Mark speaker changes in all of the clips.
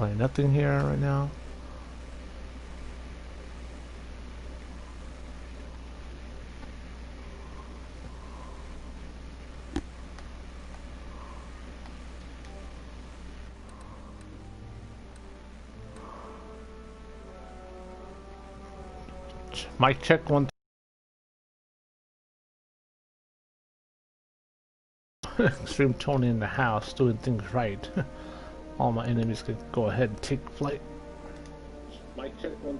Speaker 1: Probably nothing here right now. Mic check one. XtremeTony in the house, doing things right. All my enemies can go ahead and take flight. Mic check one.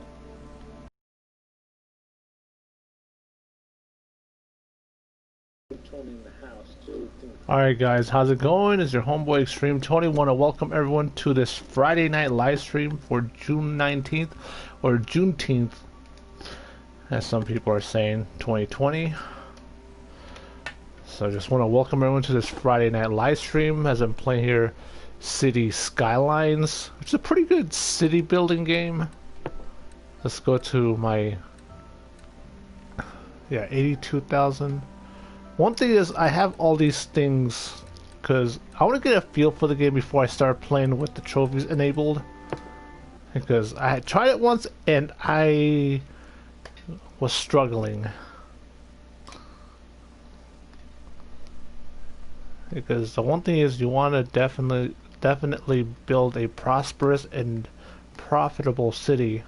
Speaker 1: Alright guys, how's it going? It's your homeboy XtremeTony. Want to welcome everyone to this Friday night live stream for June 19th, or Juneteenth, as some people are saying, 2020. So I just want to welcome everyone to this Friday night live stream as I'm playing here City Skylines, which is a pretty good city building game. Let's go to my 82,000. One thing is I have all these things because I want to get a feel for the game before I start playing with the trophies enabled, because I had tried it once and I was struggling. Because the one thing is you want to definitely build a prosperous and profitable city,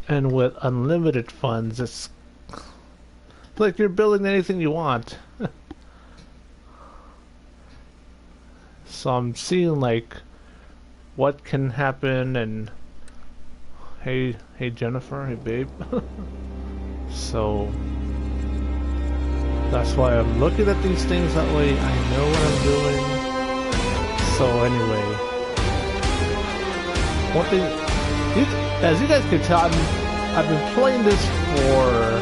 Speaker 1: and with unlimited funds it's like you're building anything you want. So I'm seeing like what can happen, and hey Jennifer, hey babe. So that's why I'm looking at these things, that way I know what I'm doing. So anyway, one thing, as you guys can tell, I've been playing this for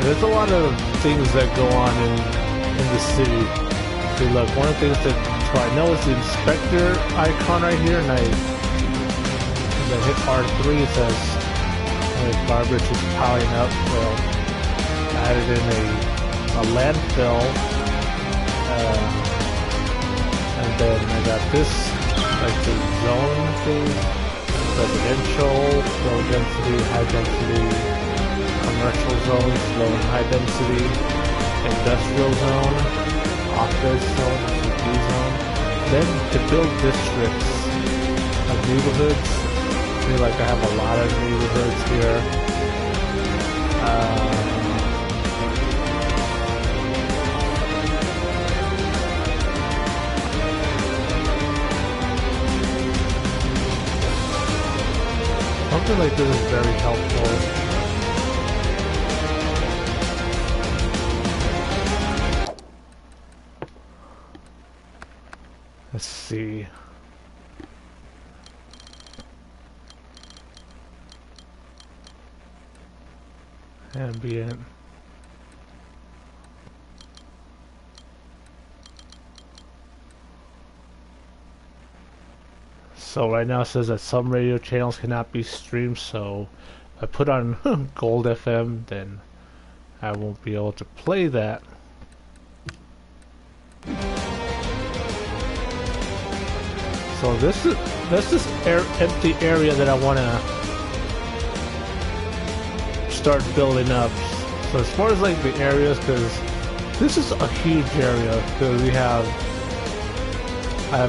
Speaker 1: there's a lot of things that go on in the city. See, look, one of the things that I know is the inspector icon right here, and I hit R3, it says garbage is piling up. Well, I added in a landfill, and then I got this, like the zone thing, residential, low density, high density, commercial zones, low and high density, industrial zone, office zone, CP zone. Then to build districts of neighborhoods. I feel like I have a lot of neighborhoods here. Something like this is very helpful. Let's see. Ambient. So right now it says that some radio channels cannot be streamed, so if I put on Gold FM, then I won't be able to play that. So this is empty area that I want to start building up. So as far as like the areas, because this is a huge area, because I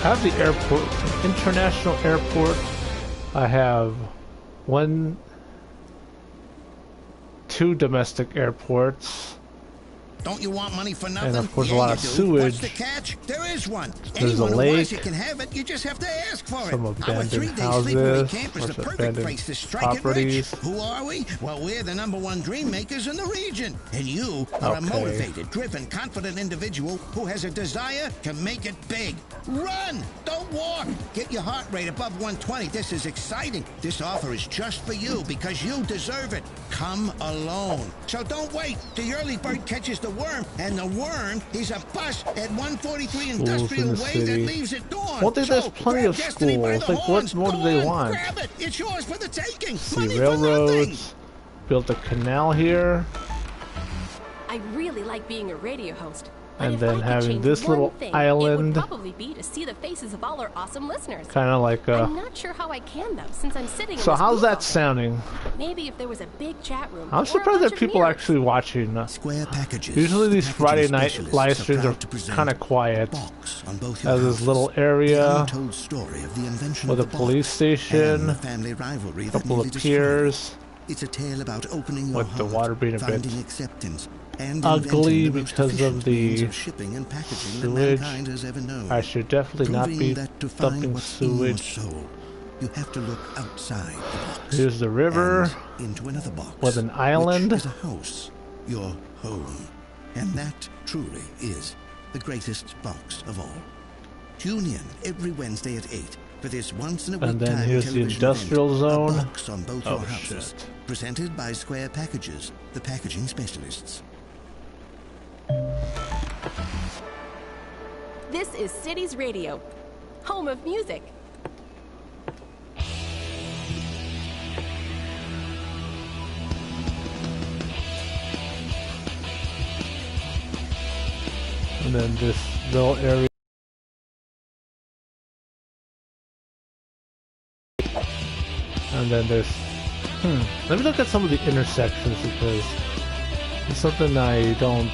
Speaker 1: have the airport, international airport. I have two domestic airports.
Speaker 2: Don't you want money for nothing?
Speaker 1: And of course, a
Speaker 2: Yeah,
Speaker 1: lot
Speaker 2: you
Speaker 1: of
Speaker 2: do.
Speaker 1: sewage.
Speaker 2: What's the catch? There is one.
Speaker 1: There's a
Speaker 2: Anyone who
Speaker 1: lake.
Speaker 2: wants it can have it. You just have to ask for
Speaker 1: Some
Speaker 2: it. Our
Speaker 1: abandoned
Speaker 2: 3-day sleepaway
Speaker 1: houses,
Speaker 2: camp is
Speaker 1: or
Speaker 2: the perfect
Speaker 1: abandoned
Speaker 2: place to strike it rich.
Speaker 1: properties.
Speaker 2: Who are we? Well, we're the #1 dream makers in the region. And you are a motivated, driven, confident individual who has a desire to make it big. Run! Don't walk! Get your heart rate above 120. This is exciting. This offer is just for you because you deserve it. Come alone. So don't wait. The early bird catches the worm, and the worm is a bus at 143 Industrial Way that leaves at dawn.
Speaker 1: Well, there's plenty of schools. Like, what more do they want?
Speaker 2: Grab it. It's yours for the taking.
Speaker 1: See, railroads. Built a canal here.
Speaker 3: I really like being a radio host.
Speaker 1: And then having this little island.
Speaker 3: It would probably be to see the faces of all our awesome listeners.
Speaker 1: Kind of like
Speaker 3: I'm not sure how I can though, since I'm sitting.
Speaker 1: So
Speaker 3: in this
Speaker 1: how's that
Speaker 3: office.
Speaker 1: sounding?
Speaker 3: Maybe if there was a big chat room.
Speaker 1: I'm surprised that people are actually watching.
Speaker 2: Square Packages.
Speaker 1: Usually these Friday night live streams are kind of quiet. As this little area with a police station, a couple of piers.
Speaker 2: It's a tale about opening your
Speaker 1: with the water being a bit
Speaker 2: finding acceptance, and
Speaker 1: ugly
Speaker 2: inventing the most
Speaker 1: because of
Speaker 2: efficient
Speaker 1: the
Speaker 2: means of shipping and packaging that
Speaker 1: sewage.
Speaker 2: mankind has ever known.
Speaker 1: I should definitely not
Speaker 2: Proving
Speaker 1: be
Speaker 2: that to find
Speaker 1: dumping
Speaker 2: what's in your
Speaker 1: sewage.
Speaker 2: soul, you have to look outside the box.
Speaker 1: Here's the river
Speaker 2: and into another box
Speaker 1: with an island.
Speaker 2: which is a house, your home, and that truly is the greatest box of all. Tune in every Wednesday at 8 for this once-in-a-week
Speaker 1: And then
Speaker 2: time
Speaker 1: here's the
Speaker 2: television
Speaker 1: industrial
Speaker 2: event,
Speaker 1: zone.
Speaker 2: A box on both
Speaker 1: Oh,
Speaker 2: your houses.
Speaker 1: shit.
Speaker 2: Presented by Square Packages, the packaging specialists.
Speaker 3: This is Cities Radio, home of music.
Speaker 1: And then this little area. And then there's... Let me look at some of the intersections because it's something I don't...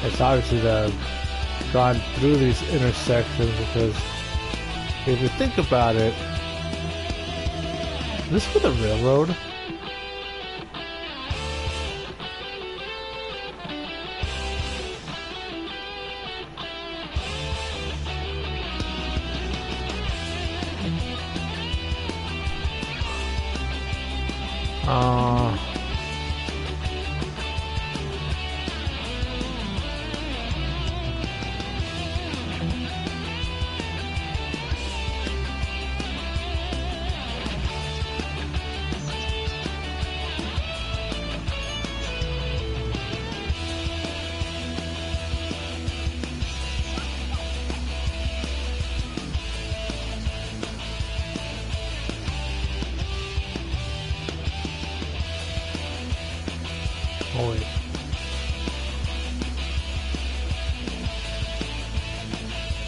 Speaker 1: It's obviously that I've gone through these intersections because if you think about it, is this for the railroad? Oh wait.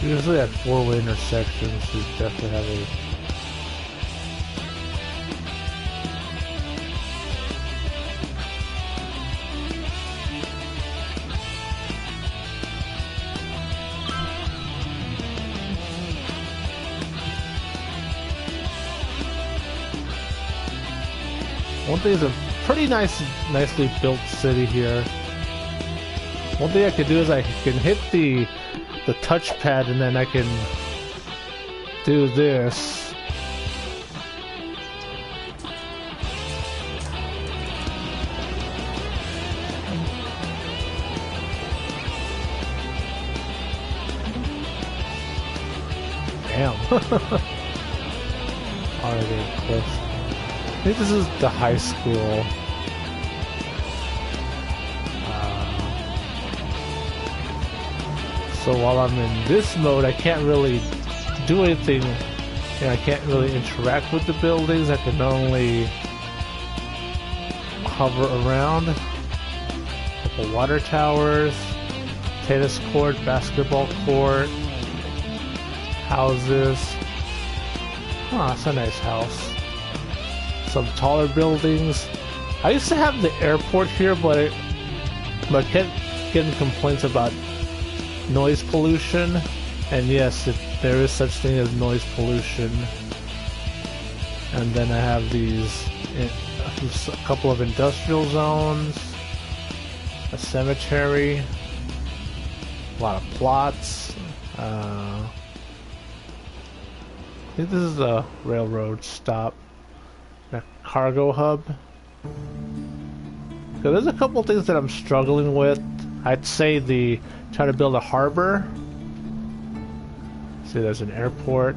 Speaker 1: Usually at four-way intersections, you definitely have a... One thing is a pretty nicely built city here. One thing I can do is I can hit the touchpad and then I can do this. Damn. Already close. I think this is the high school. So while I'm in this mode, I can't really do anything. I can't really interact with the buildings. I can only hover around. Couple water towers, tennis court, basketball court, houses. Oh, that's a nice house. Some taller buildings. I used to have the airport here, but kept getting complaints about noise pollution, and yes, there is such thing as noise pollution. And then I have these, a couple of industrial zones, a cemetery, a lot of plots. I think this is a railroad stop, a cargo hub. So there's a couple things that I'm struggling with. I'd say try to build a harbor. See, there's an airport.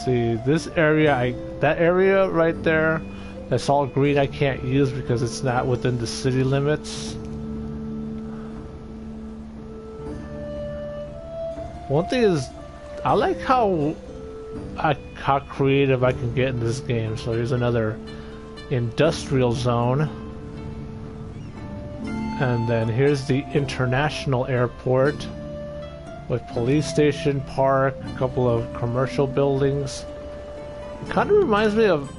Speaker 1: See, this area, that area right there, that's all green, I can't use because it's not within the city limits. One thing is, I like how creative I can get in this game. So here's another industrial zone. And then here's the international airport with police station, park, a couple of commercial buildings. It kind of reminds me of,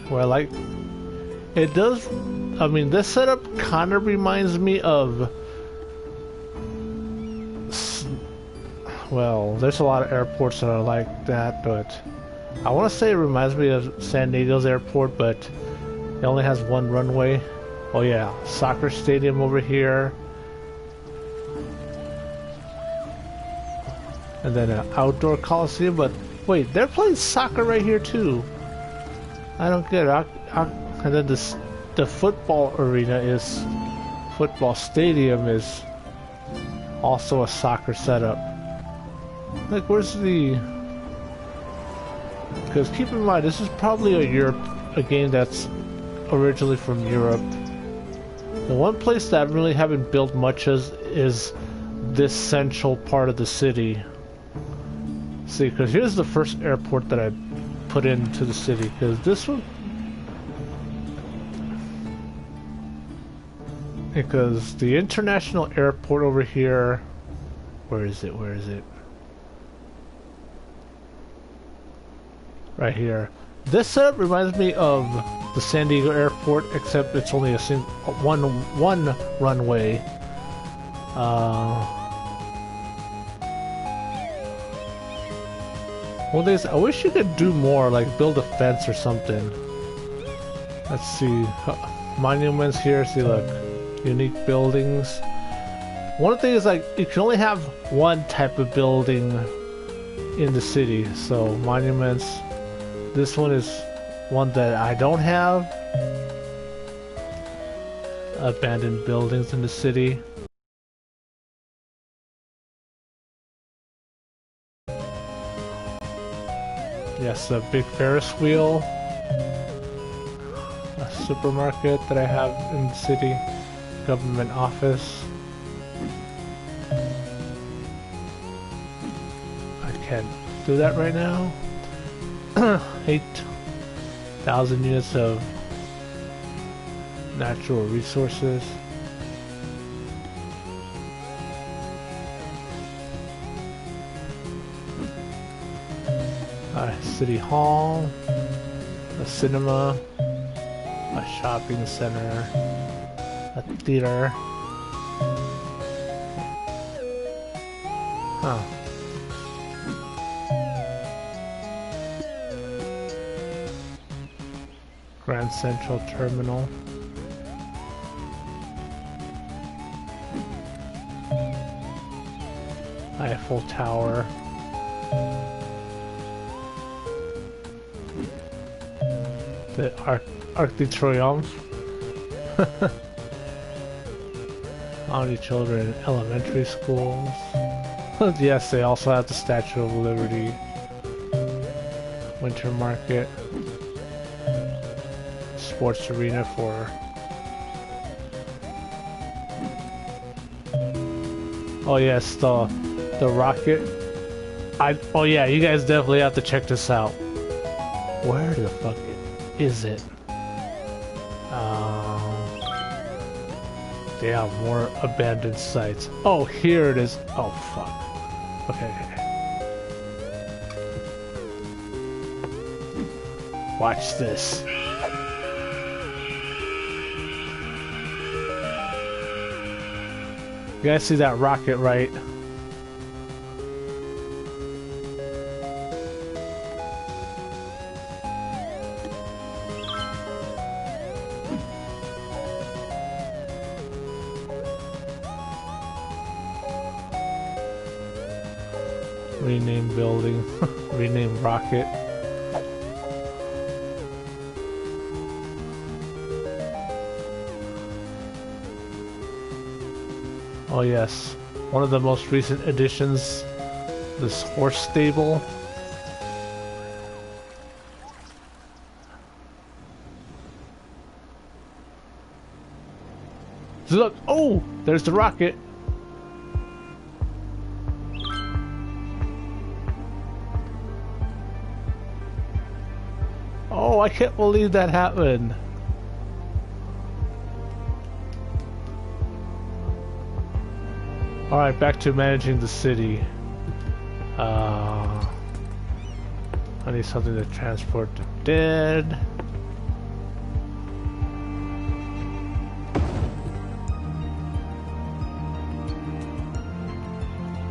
Speaker 1: well, like, it does, I mean, this setup kind of reminds me of, well, there's a lot of airports that are like that, but I want to say it reminds me of San Diego's airport, but it only has one runway. Oh yeah, soccer stadium over here. And then an outdoor coliseum, but wait, they're playing soccer right here too. I don't get it. And then the football arena is, football stadium is also a soccer setup. Like, where's the... Because keep in mind, this is probably a game that's originally from Europe. The one place that I really haven't built much is this central part of the city. See, because here's the first airport that I put into the city, because this one... Because the international airport over here... Where is it? Where is it? Right here. This setup reminds me of the San Diego airport, except it's only a one runway. Well, I wish you could do more, like build a fence or something. Let's see. Monuments here. See, look. Unique buildings. One thing is, like, you can only have one type of building in the city. So, monuments. This one is one that I don't have. Abandoned buildings in the city. Yes, a big Ferris wheel. A supermarket that I have in the city. Government office. I can't do that right now. 8,000 units of natural resources. City Hall, a cinema, a shopping center, a theater. Huh. Grand Central Terminal. Eiffel Tower. The Arc de Triomphe. How many children in elementary schools? Yes, they also have the Statue of Liberty. Winter Market. Sports arena for... Oh yes, the rocket. Oh yeah, you guys definitely have to check this out. Where the fuck is it? They have more abandoned sites. Oh, here it is. Oh fuck. Okay. Watch this. You guys see that rocket, right? Rename building. Rename rocket. Oh yes, one of the most recent additions, this horse stable. So look, oh, there's the rocket. Oh, I can't believe that happened. Alright, back to managing the city. I need something to transport the dead.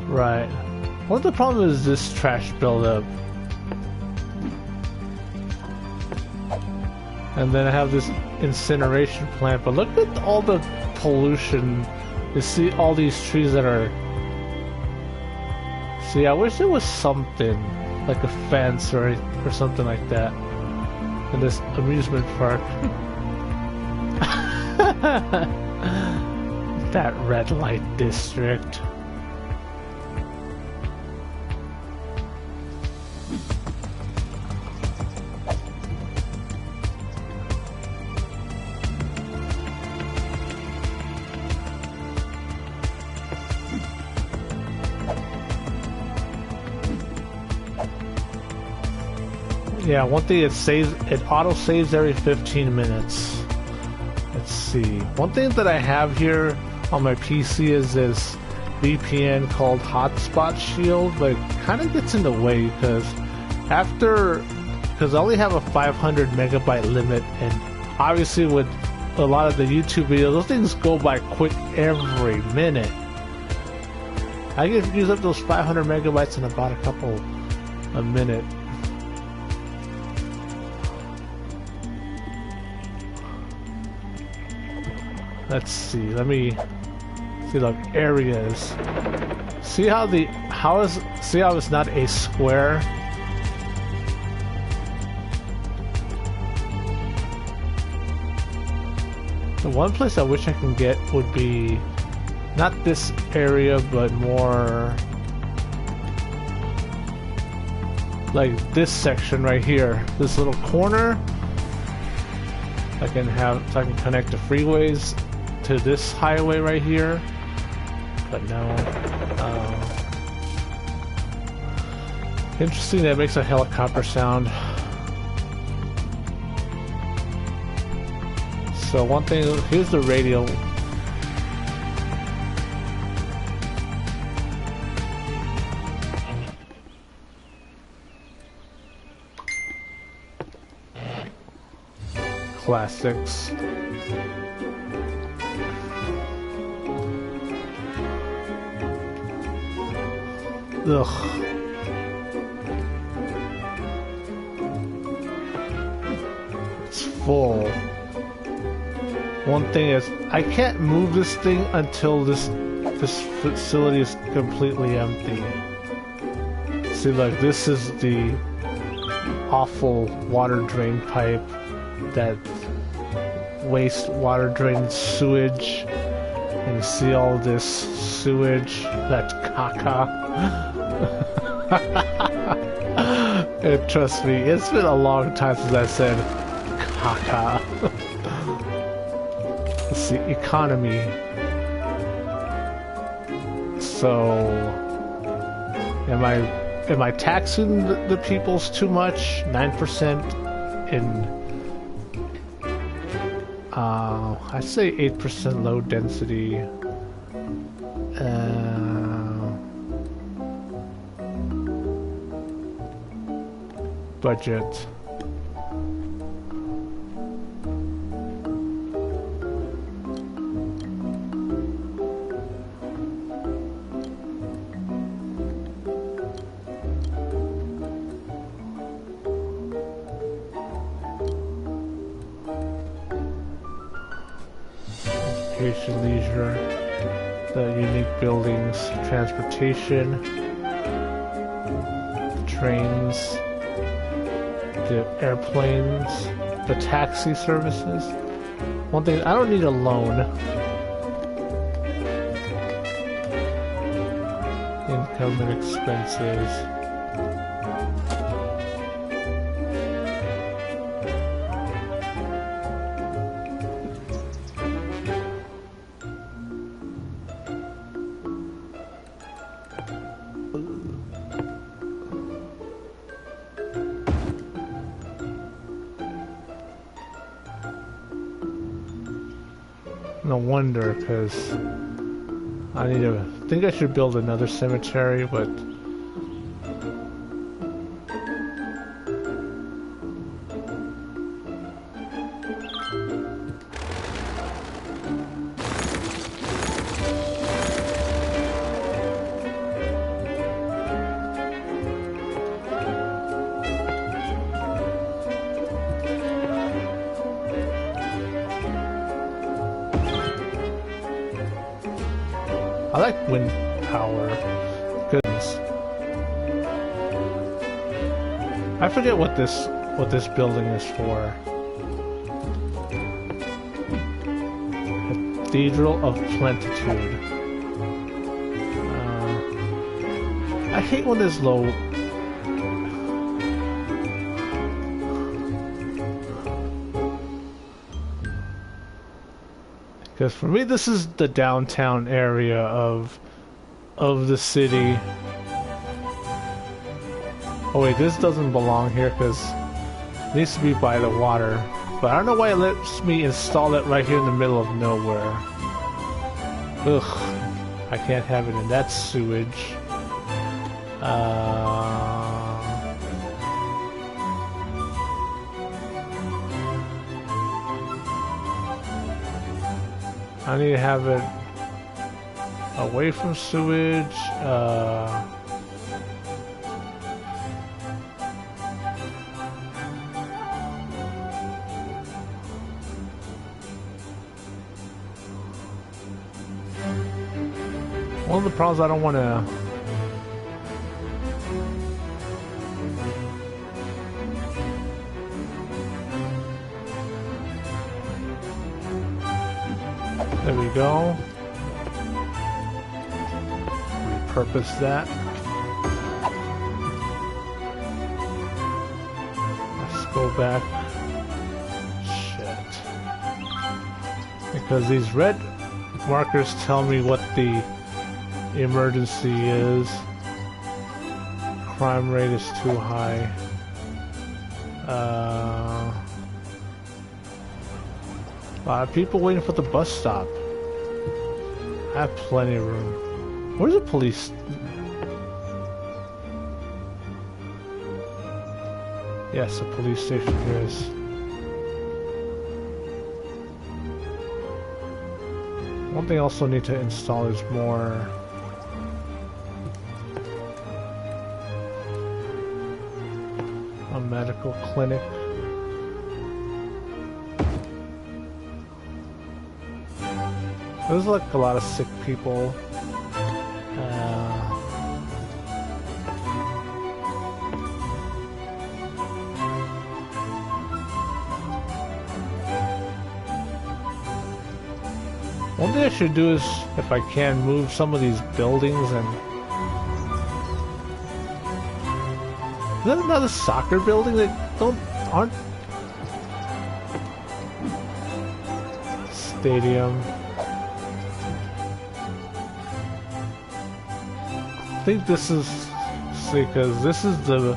Speaker 1: Right. What the problem is this trash buildup? And then I have this incineration plant, but look at all the pollution. You see all these trees that are... See, I wish there was something, like a fence or something like that in this amusement park. That red light district. Yeah, one thing it auto saves every 15 minutes. Let's see. One thing that I have here on my PC is this VPN called Hotspot Shield, but it kind of gets in the way because I only have a 500 megabyte limit, and obviously with a lot of the YouTube videos, those things go by quick every minute. I can use up those 500 megabytes in about a minute. Let's see, let me see, look, areas. See how it's not a square? The one place I wish I can get would be not this area, but more like this section right here. This little corner. So I can connect the freeways to this highway right here, but no. Interesting that it makes a helicopter sound. So one thing, here's the radio. Classics. Ugh. It's full. One thing is, I can't move this thing until this facility is completely empty. See, like, this is the awful water drain pipe that wastewater drains sewage, and you see all this sewage, that's caca. And trust me, it's been a long time since I said caca. Let's see, economy. So, am I taxing the peoples too much? 9% in I'd say 8% low density. Budget. recreation, leisure, the unique buildings, transportation, trains, the airplanes, the taxi services. One thing, I don't need a loan. Income and expenses. No wonder, because I think I should build another cemetery, but I like wind power. Goodness. I forget what this building is for. Cathedral of Plentitude. I hate when there's low. Because for me, this is the downtown area of the city. Oh wait, this doesn't belong here because it needs to be by the water. But I don't know why it lets me install it right here in the middle of nowhere. Ugh, I can't have it in that sewage. I need to have it away from sewage. One of the problems I don't want to. There we go. Repurpose that. Let's go back. Shit. Because these red markers tell me what the emergency is. Crime rate is too high. A lot of people waiting for the bus stop. I have plenty of room. Where's the police? Yes, the police station here is. One thing I also need to install is more a medical clinic. There's like a lot of sick people. One thing I should do is, if I can, move some of these buildings and... Is that another soccer building that aren't... Stadium. I think this is, because this is the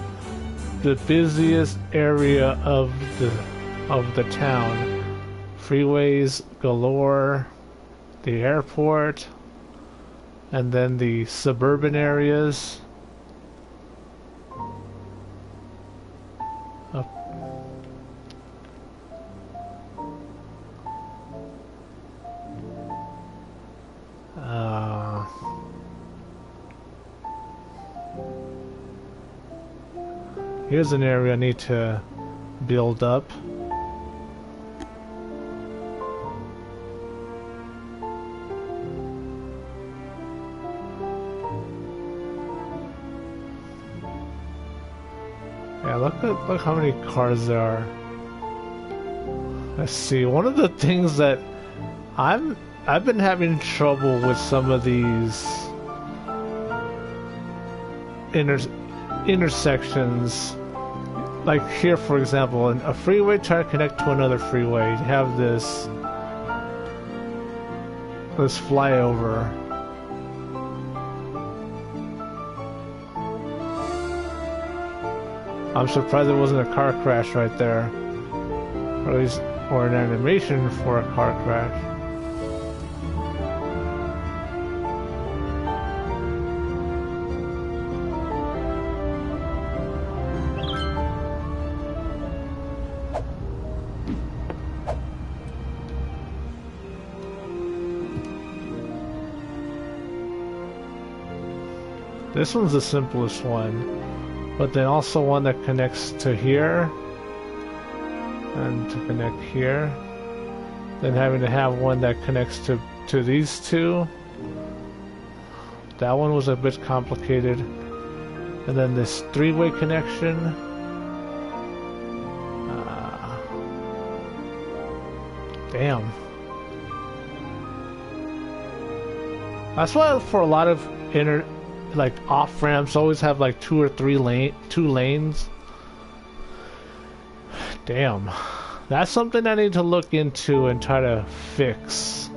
Speaker 1: busiest area of the town. Freeways galore, the airport, and then the suburban areas. Here's an area I need to build up. Yeah, look how many cars there are. Let's see. One of the things that I've been having trouble with some of these intersections. Like here, for example, in a freeway trying to connect to another freeway, you have this flyover. I'm surprised there wasn't a car crash right there, or at least, or an animation for a car crash. This one's the simplest one, but then also one that connects to here and to connect here, then having to have one that connects to these two. That one was a bit complicated, and then this three-way connection. Damn. That's why for a lot of like off ramps always have like two lanes. Damn. That's something I need to look into and try to fix.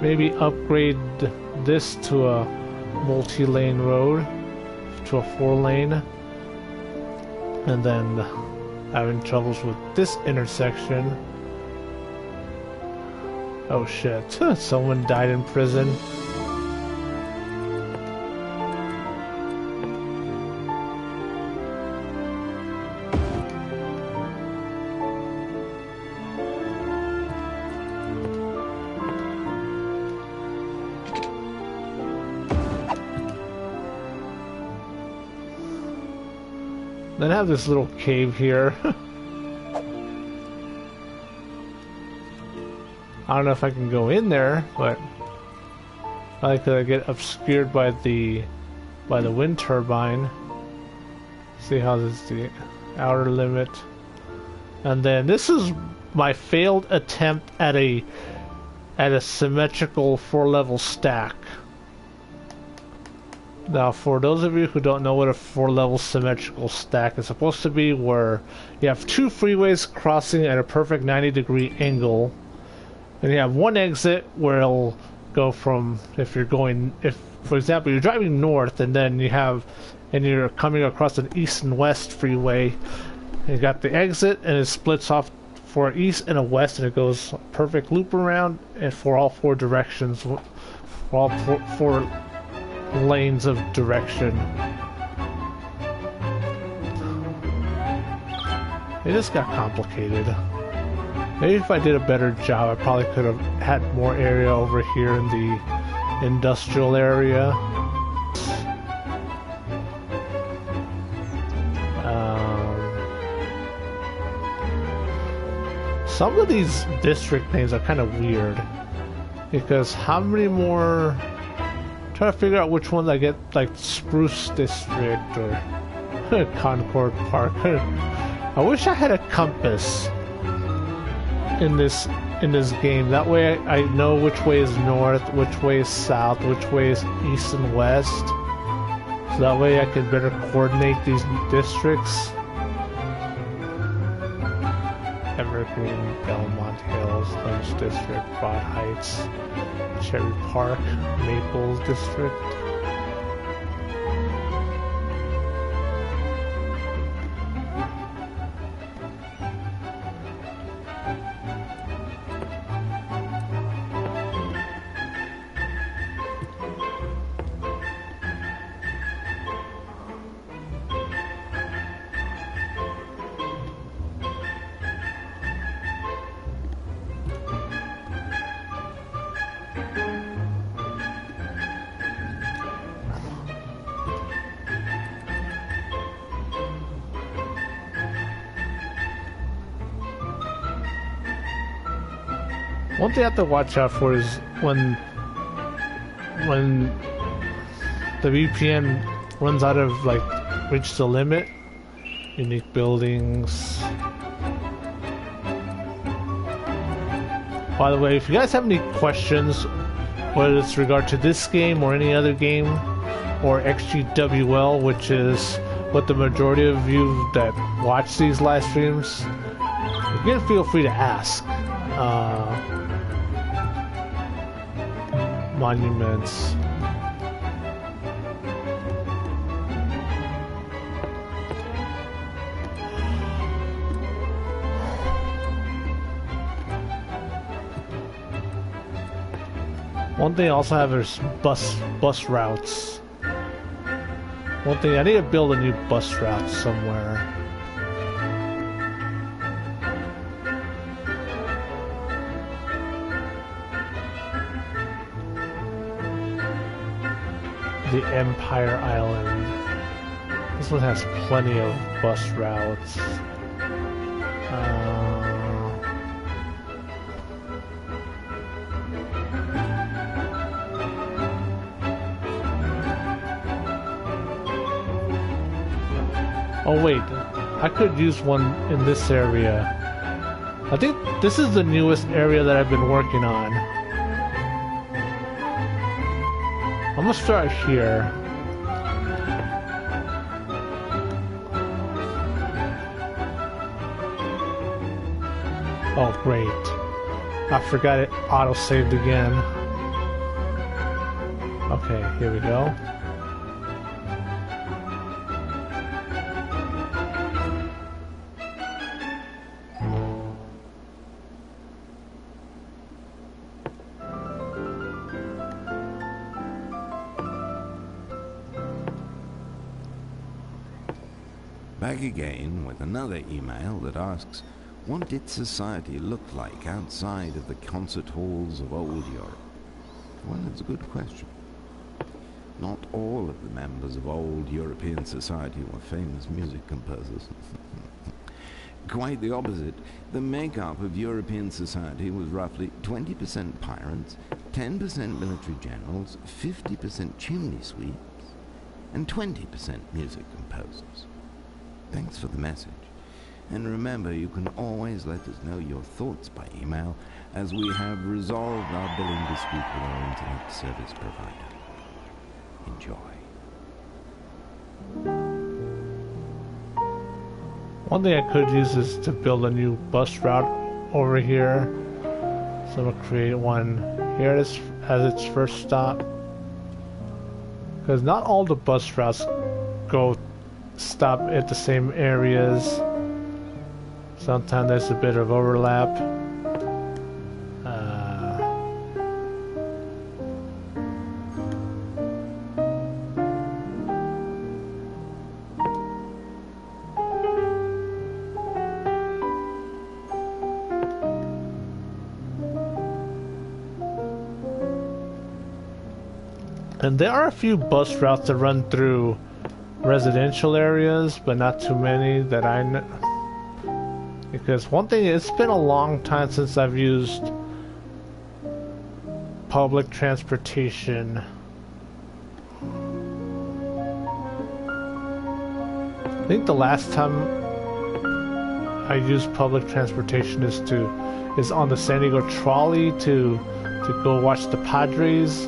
Speaker 1: Maybe upgrade this to a multi-lane road, to a 4-lane, and then having troubles with this intersection. Oh shit, someone died in prison. Then I have this little cave here. I don't know if I can go in there, but I could get obscured by the wind turbine. See how this is the outer limit. And then this is my failed attempt at a symmetrical 4-level stack. Now, for those of you who don't know what a 4-level symmetrical stack is supposed to be, where you have two freeways crossing at a perfect 90-degree angle, and you have one exit where it'll go from, if for example you're driving north and then you're coming across an east and west freeway, and you got the exit and it splits off for an east and a west, and it goes a perfect loop around, and for all four directions, for all four lanes of direction. It just got complicated. Maybe if I did a better job, I probably could have had more area over here in the industrial area. Some of these district names are kind of weird, because how many more... Trying to figure out which ones I get, like Spruce District or Concord Park. I wish I had a compass in this game. That way I know which way is north, which way is south, which way is east and west. So that way I can better coordinate these districts. Evergreen, Belmont Hills, Lynch District, Broad Heights, Cherry Park, Maples District. One thing I have to watch out for is when the VPN runs out of, like, reach the limit. Unique buildings. By the way, if you guys have any questions, whether it's regard to this game or any other game, or XGWL, which is what the majority of you that watch these live streams, again, feel free to ask. Monuments. One thing I also have is bus routes. One thing, I need to build a new bus route somewhere. The Empire Island. This one has plenty of bus routes. Oh wait, I could use one in this area. I think this is the newest area that I've been working on. I'm gonna start here. Oh great. I forgot it auto-saved again. Okay, here we go.
Speaker 4: Back again with another email that asks, what did society look like outside of the concert halls of old Europe? Well, it's a good question. Not all of the members of old European society were famous music composers. Quite the opposite. The makeup of European society was roughly 20% pirates, 10% military generals, 50% chimney sweeps, and 20% music composers. Thanks for the message. And remember, you can always let us know your thoughts by email, as we have resolved our billing dispute with our internet service provider. Enjoy.
Speaker 1: One thing I could use is to build a new bus route over here. So I'm gonna create one here as its first stop. Because not all the bus routes stop at the same areas. Sometimes there's a bit of overlap. And there are a few bus routes that run through residential areas, but not too many that I know. Because one thing, it's been a long time since I've used public transportation. I think the last time I used public transportation is on the San Diego trolley to go watch the Padres.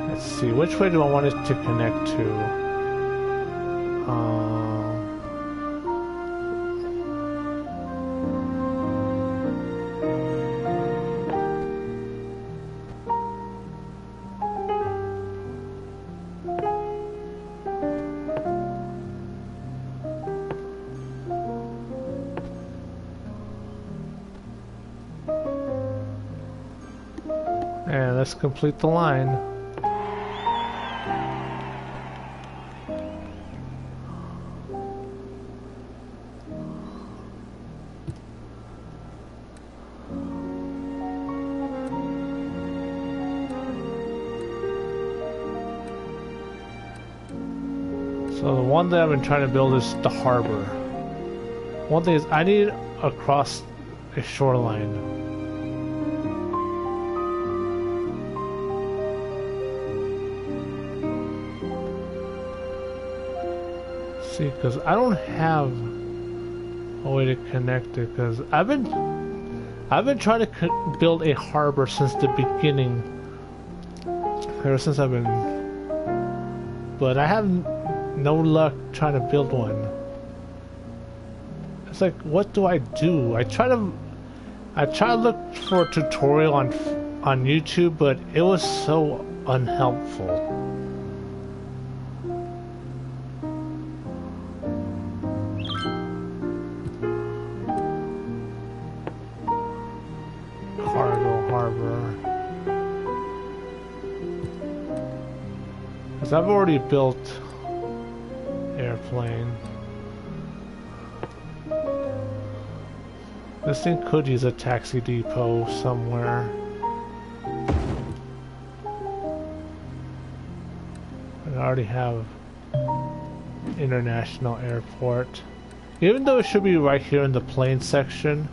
Speaker 1: Let's see, which way do I want it to connect to? And let's complete the line. So the one that I've been trying to build is the harbor. One thing is I need across a shoreline. See, because I don't have a way to connect it. Because I've been trying to build a harbor since the beginning. Ever since I've been, but I have no luck trying to build one. It's like, what do I do? I try to look for a tutorial on YouTube, but it was so unhelpful. Cargo harbor. Because I've already built airplane. This thing could use a taxi depot somewhere. I already have international airport. Even though it should be right here in the plane section.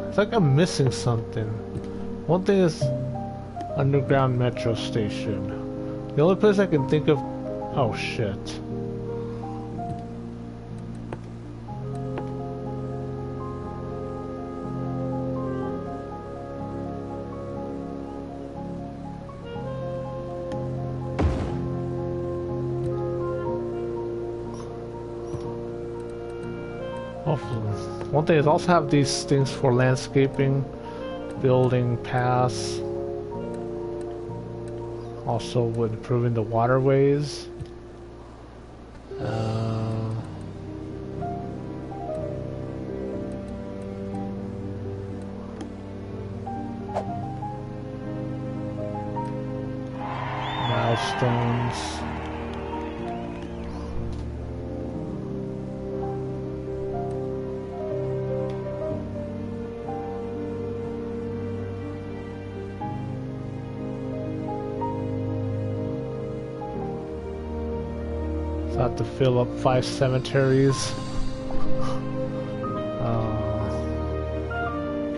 Speaker 1: It's like I'm missing something. One thing is underground metro station. The only place I can think of... Oh shit. One thing is also have these things for landscaping, building paths, also with improving the waterways. Milestones. Have to fill up 5 cemeteries.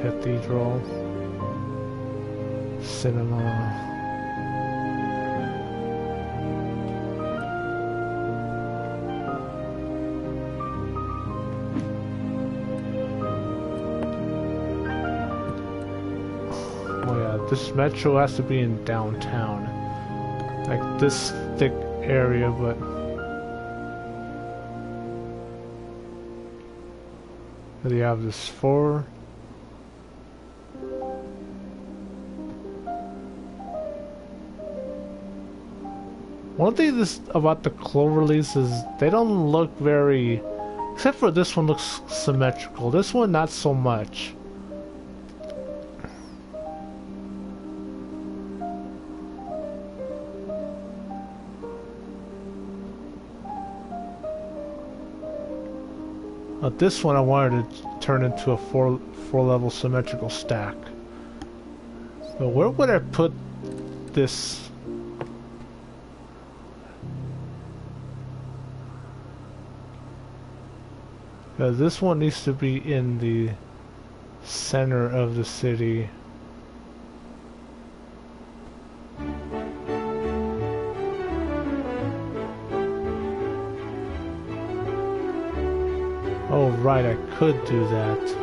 Speaker 1: Cathedral. Cinema. Oh yeah, this metro has to be in downtown. Like this thick area, but do you have this for? One thing about the Cloverleafs is they don't look very, except for this one looks symmetrical. This one not so much. But this one I wanted to turn into a four level symmetrical stack. So where would I put this? Because this one needs to be in the center of the city. Oh right, I could do that.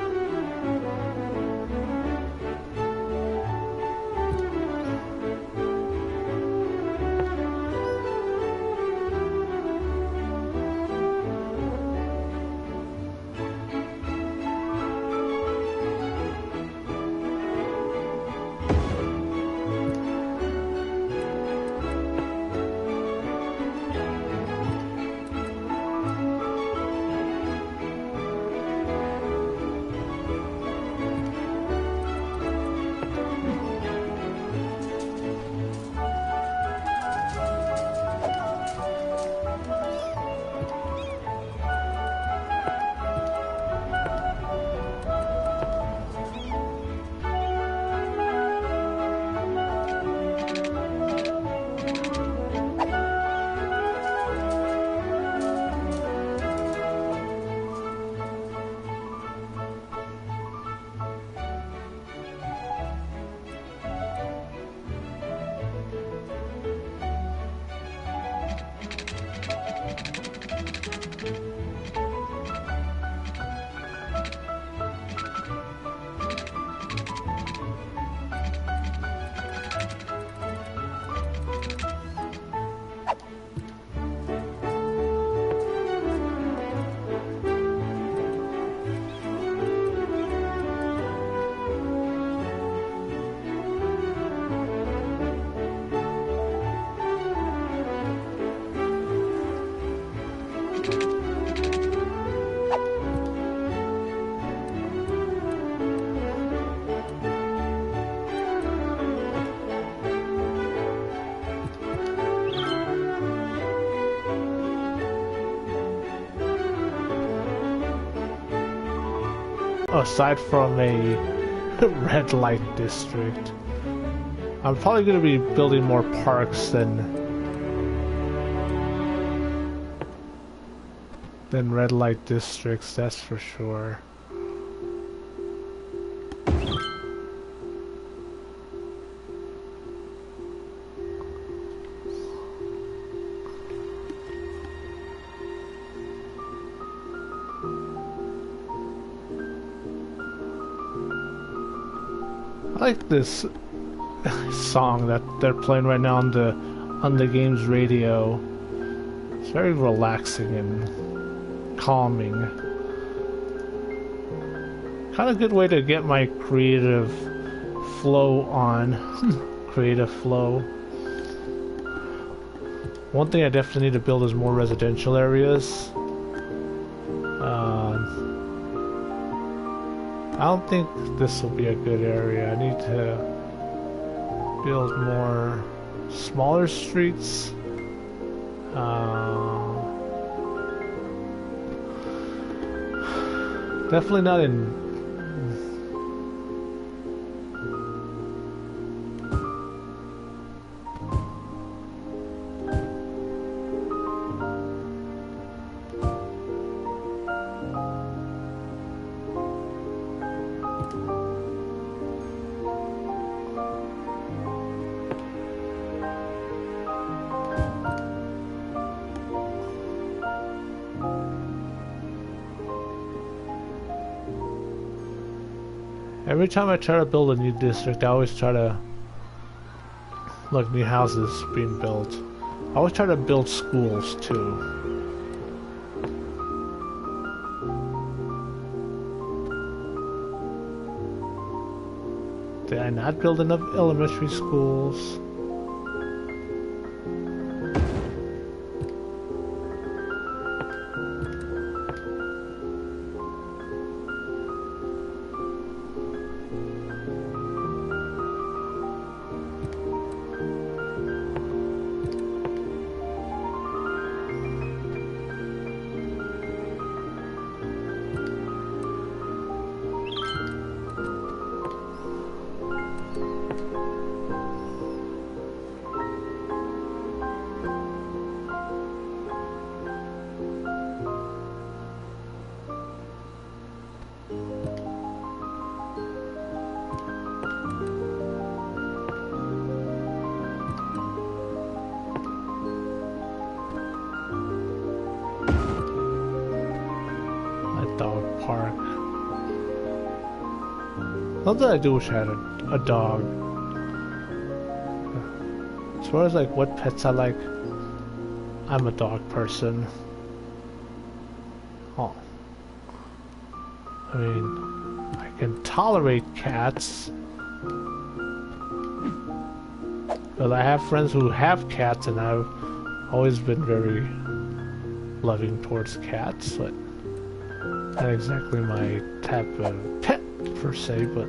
Speaker 1: aside from a red light district. I'm probably going to be building more parks than red light districts, that's for sure. I like this song that they're playing right now on the game's radio. It's very relaxing and calming. Kind of good way to get my creative flow on. Creative flow. One thing I definitely need to build is more residential areas. I don't think this will be a good area. I need to build more smaller streets. Definitely not in... Every time I try to build a new district, I always try to... Look, new houses being built. I always try to build schools, too. Did I not build enough elementary schools? Not that I do wish I had a dog. As far as like what pets I like, I'm a dog person. Oh. I mean, I can tolerate cats. But I have friends who have cats and I've always been very loving towards cats, but not exactly my type of pet per se, but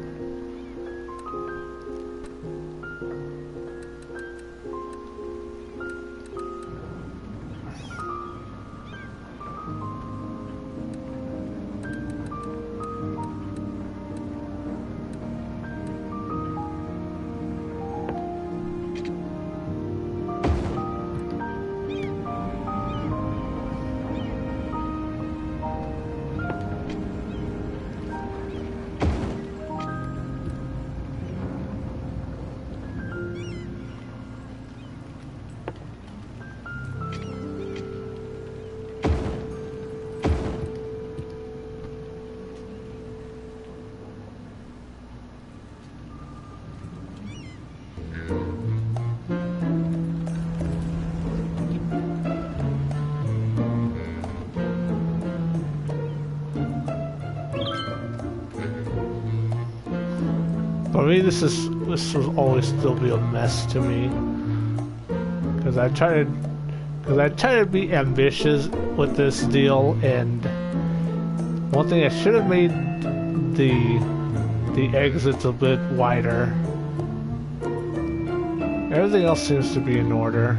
Speaker 1: for me, this will always still be a mess to me, because I try to be ambitious with this deal, and one thing I should have made the exits a bit wider. Everything else seems to be in order.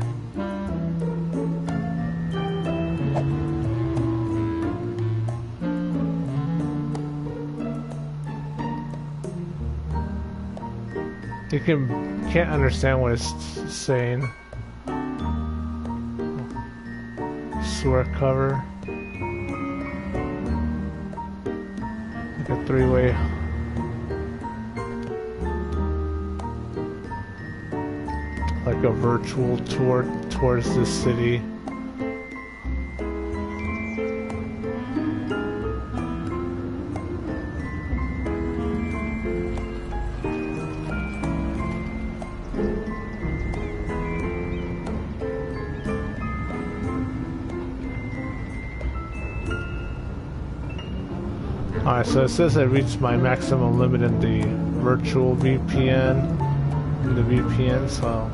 Speaker 1: You can't understand what it's saying. Sewer cover. Like a three-way. Like a virtual tour towards the city. Alright, so it says I reached my maximum limit in the virtual VPN. So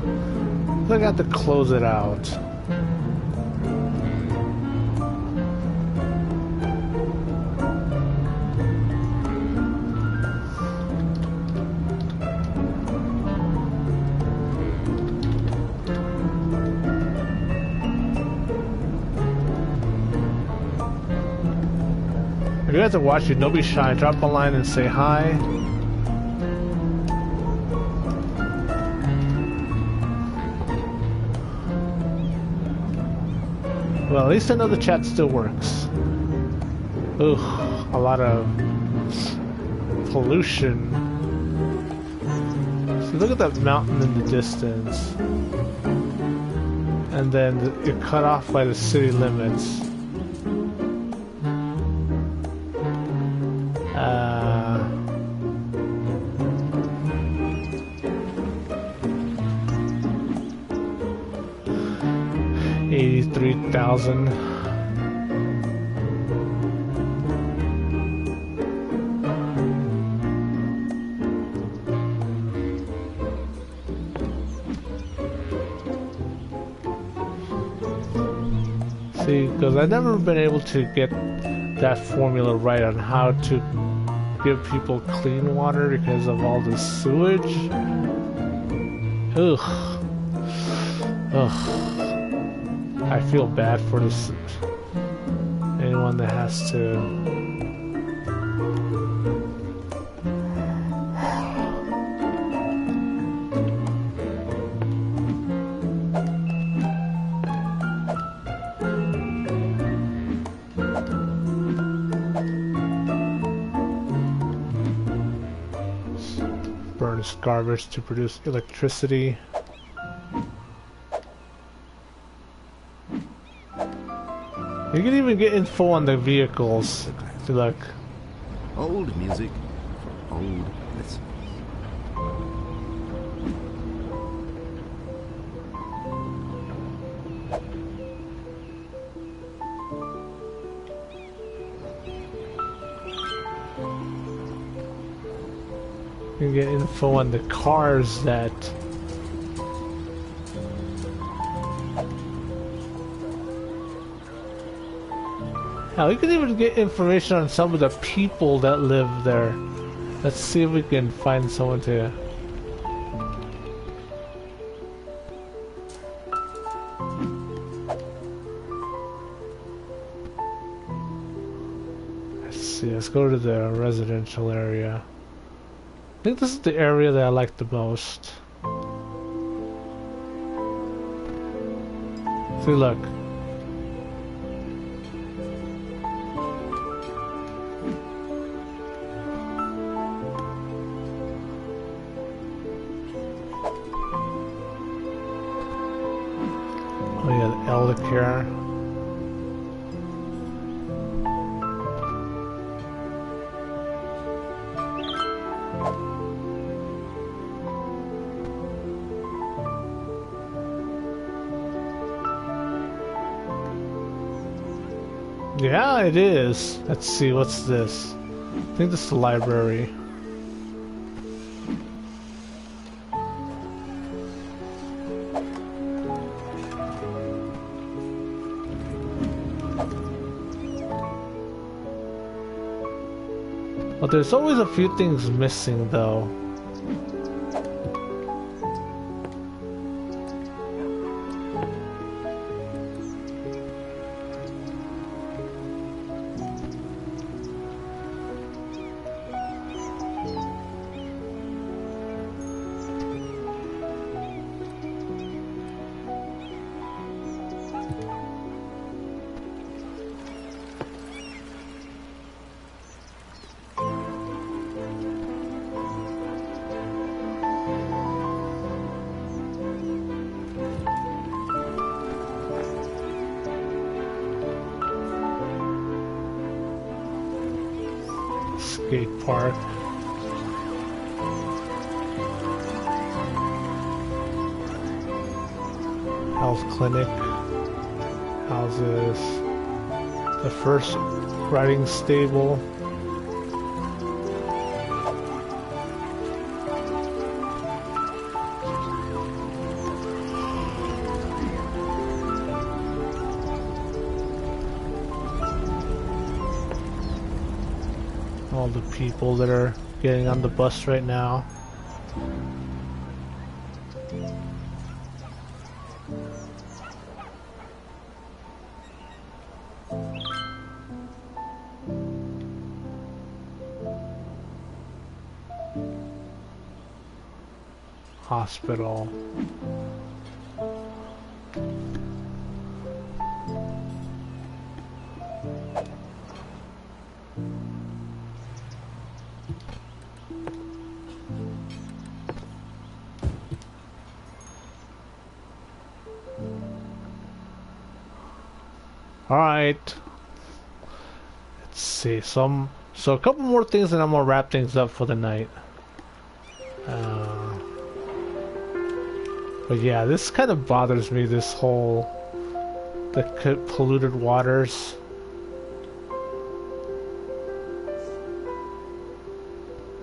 Speaker 1: I got to close it out. If you guys are watching, don't be shy. Drop a line and say hi. Well, at least I know the chat still works. Ooh, a lot of pollution. So look at that mountain in the distance. And then you're cut off by the city limits. 83,000. See, because I've never been able to get that formula right on how to give people clean water because of all the sewage. Ugh. Ugh. I feel bad for this anyone that has to burn garbage to produce electricity. You can even get info on the vehicles. Look.
Speaker 4: Old music for old listeners.
Speaker 1: You can get info on the cars that hell, you can even get information on some of the people that live there. Let's see if we can find someone to... Let's see, let's go to the residential area. I think this is the area that I like the most. See, look. Elder care. Yeah, it is. Let's see, what's this? I think this is the library. But there's always a few things missing, though. skate park. Health clinic houses the first riding stable. All the people that are getting on the bus right now. Hospital. All right. Let's see. So a couple more things, and I'm gonna wrap things up for the night. But yeah, this kind of bothers me. This whole the polluted waters.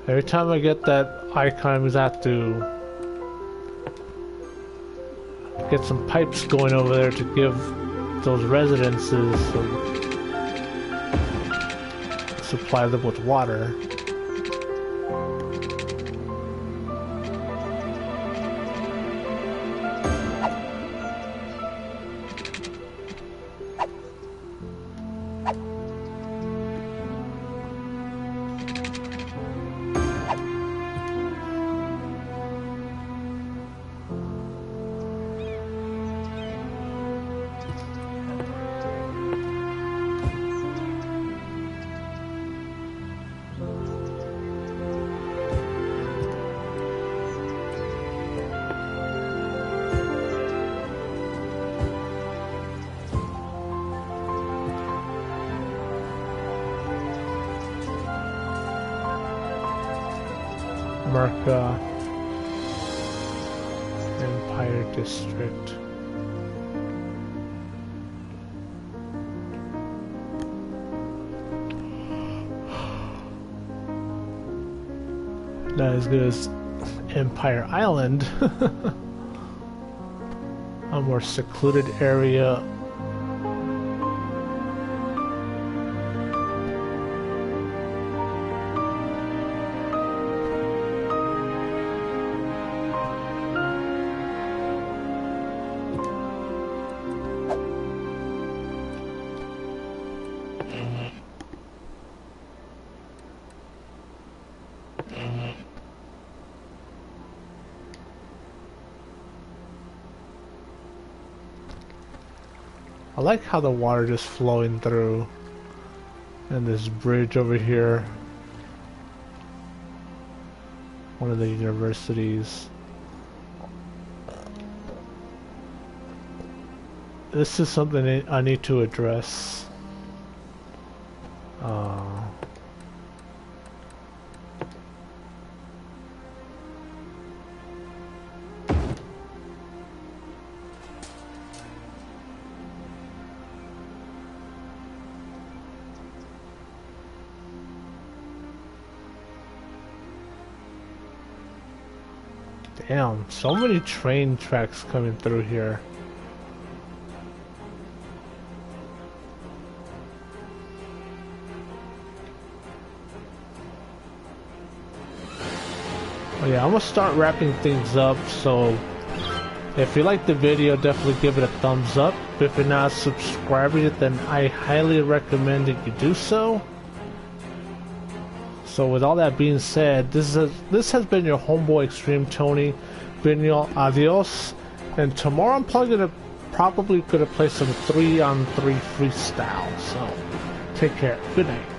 Speaker 1: Every time I get that icon, I have to get some pipes going over there to give those residences supply them with water. Merca Empire District. Not as good as Empire Island. A more secluded area. I like how the water just flowing through, and this bridge over here, one of the universities. This is something I need to address. Damn, so many train tracks coming through here. Oh yeah, I'm gonna start wrapping things up, so if you like the video, definitely give it a thumbs up. If you're not subscribed yet, then I highly recommend that you do so. So with all that being said, this has been your homeboy XtremeTony. Been your adios. And tomorrow I'm probably gonna play some 3-on-3 freestyle. So take care. Good night.